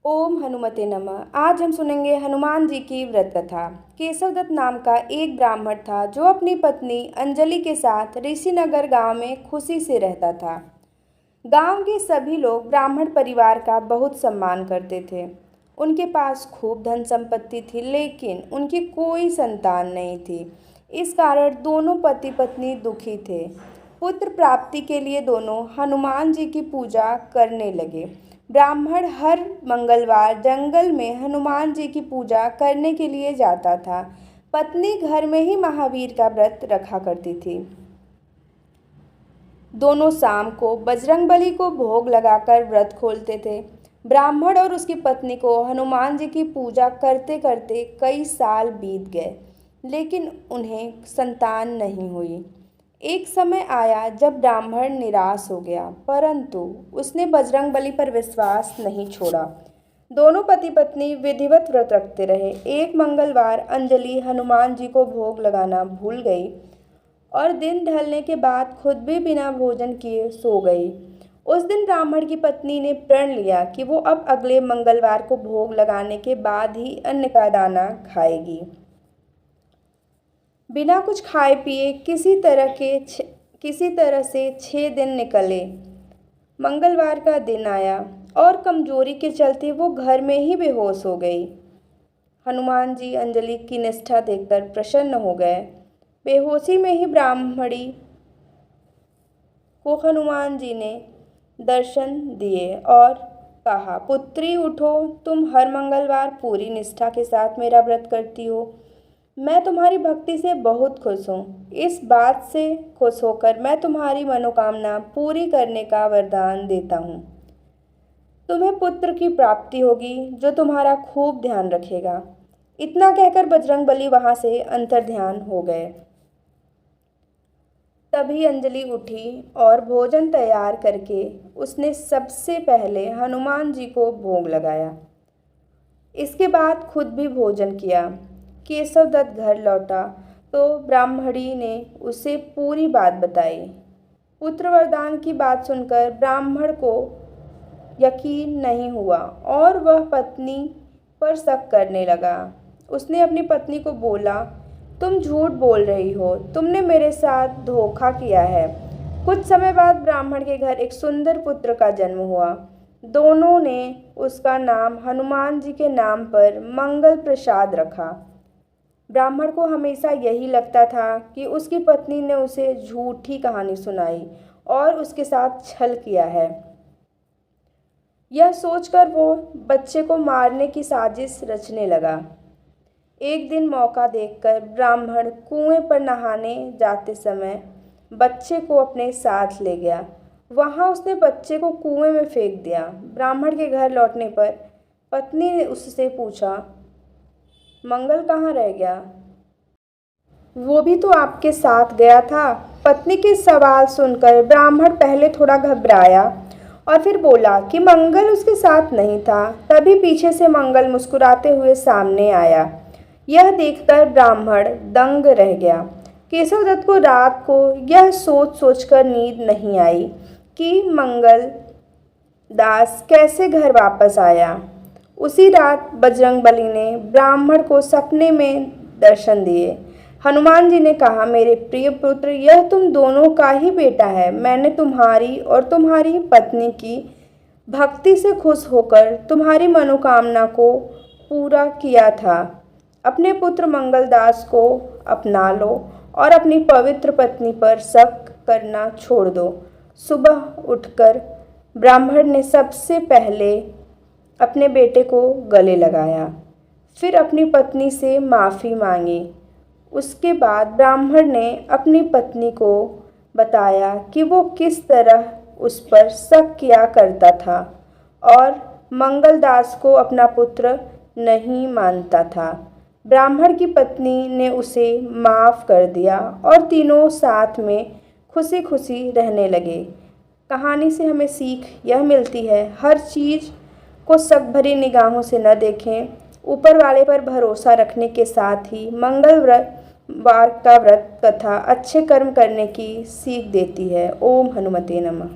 ओम हनुमते नमः। आज हम सुनेंगे हनुमान जी की व्रत कथा। केशवदत्त नाम का एक ब्राह्मण था जो अपनी पत्नी अंजलि के साथ ऋषिनगर गांव में खुशी से रहता था। गांव के सभी लोग ब्राह्मण परिवार का बहुत सम्मान करते थे। उनके पास खूब धन संपत्ति थी, लेकिन उनकी कोई संतान नहीं थी। इस कारण दोनों पति पत्नी दुखी थे। पुत्र प्राप्ति के लिए दोनों हनुमान जी की पूजा करने लगे। ब्राह्मण हर मंगलवार जंगल में हनुमान जी की पूजा करने के लिए जाता था। पत्नी घर में ही महावीर का व्रत रखा करती थी। दोनों शाम को बजरंगबली को भोग लगाकर व्रत खोलते थे। ब्राह्मण और उसकी पत्नी को हनुमान जी की पूजा करते करते कई साल बीत गए, लेकिन उन्हें संतान नहीं हुई। एक समय आया जब ब्राह्मण निराश हो गया, परंतु उसने बजरंगबली पर विश्वास नहीं छोड़ा। दोनों पति पत्नी विधिवत व्रत रखते रहे। एक मंगलवार अंजलि हनुमान जी को भोग लगाना भूल गई और दिन ढलने के बाद खुद भी बिना भोजन किए सो गई। उस दिन ब्राह्मण की पत्नी ने प्रण लिया कि वो अब अगले मंगलवार को भोग लगाने के बाद ही अन्न का दाना खाएगी। बिना कुछ खाए पिए किसी तरह से 6 दिन निकले। मंगलवार का दिन आया और कमजोरी के चलते वो घर में ही बेहोश हो गई। हनुमान जी अंजलि की निष्ठा देखकर प्रसन्न हो गए। बेहोशी में ही ब्राह्मणी को हनुमान जी ने दर्शन दिए और कहा, पुत्री उठो, तुम हर मंगलवार पूरी निष्ठा के साथ मेरा व्रत करती हो। मैं तुम्हारी भक्ति से बहुत खुश हूँ। इस बात से खुश होकर मैं तुम्हारी मनोकामना पूरी करने का वरदान देता हूँ। तुम्हें पुत्र की प्राप्ति होगी जो तुम्हारा खूब ध्यान रखेगा। इतना कहकर बजरंगबली वहां से अंतर्ध्यान हो गए। तभी अंजलि उठी और भोजन तैयार करके उसने सबसे पहले हनुमान जी को भोग लगाया। इसके बाद खुद भी भोजन किया। केशवदत्त घर लौटा तो ब्राह्मणी ने उसे पूरी बात बताई। पुत्र वरदान की बात सुनकर ब्राह्मण को यकीन नहीं हुआ और वह पत्नी पर शक करने लगा। उसने अपनी पत्नी को बोला, तुम झूठ बोल रही हो, तुमने मेरे साथ धोखा किया है। कुछ समय बाद ब्राह्मण के घर एक सुंदर पुत्र का जन्म हुआ। दोनों ने उसका नाम हनुमान जी के नाम पर मंगल प्रसाद रखा। ब्राह्मण को हमेशा यही लगता था कि उसकी पत्नी ने उसे झूठी कहानी सुनाई और उसके साथ छल किया है। यह सोचकर वो बच्चे को मारने की साजिश रचने लगा। एक दिन मौका देखकर ब्राह्मण कुएं पर नहाने जाते समय बच्चे को अपने साथ ले गया। वहां उसने बच्चे को कुएं में फेंक दिया। ब्राह्मण के घर लौटने पर पत्नी ने उससे पूछा, मंगल कहाँ रह गया? वो भी तो आपके साथ गया था। पत्नी के सवाल सुनकर ब्राह्मण पहले थोड़ा घबराया और फिर बोला कि मंगल उसके साथ नहीं था। तभी पीछे से मंगल मुस्कुराते हुए सामने आया। यह देखकर ब्राह्मण दंग रह गया। केशवदत्त को रात को यह सोच सोचकर नींद नहीं आई कि मंगल दास कैसे घर वापस आया। उसी रात बजरंगबली ने ब्राह्मण को सपने में दर्शन दिए। हनुमान जी ने कहा, मेरे प्रिय पुत्र, यह तुम दोनों का ही बेटा है। मैंने तुम्हारी और तुम्हारी पत्नी की भक्ति से खुश होकर तुम्हारी मनोकामना को पूरा किया था। अपने पुत्र मंगलदास को अपना लो और अपनी पवित्र पत्नी पर शक करना छोड़ दो। सुबह उठकर ब्राह्मण ने सबसे पहले अपने बेटे को गले लगाया, फिर अपनी पत्नी से माफ़ी मांगी। उसके बाद ब्राह्मण ने अपनी पत्नी को बताया कि वो किस तरह उस पर शक किया करता था और मंगलदास को अपना पुत्र नहीं मानता था। ब्राह्मण की पत्नी ने उसे माफ़ कर दिया और तीनों साथ में खुशी खुशी रहने लगे। कहानी से हमें सीख यह मिलती है, हर चीज़ को शक भरी निगाहों से न देखें। ऊपर वाले पर भरोसा रखने के साथ ही मंगलवार का व्रत कथा अच्छे कर्म करने की सीख देती है। ओम हनुमते नमः।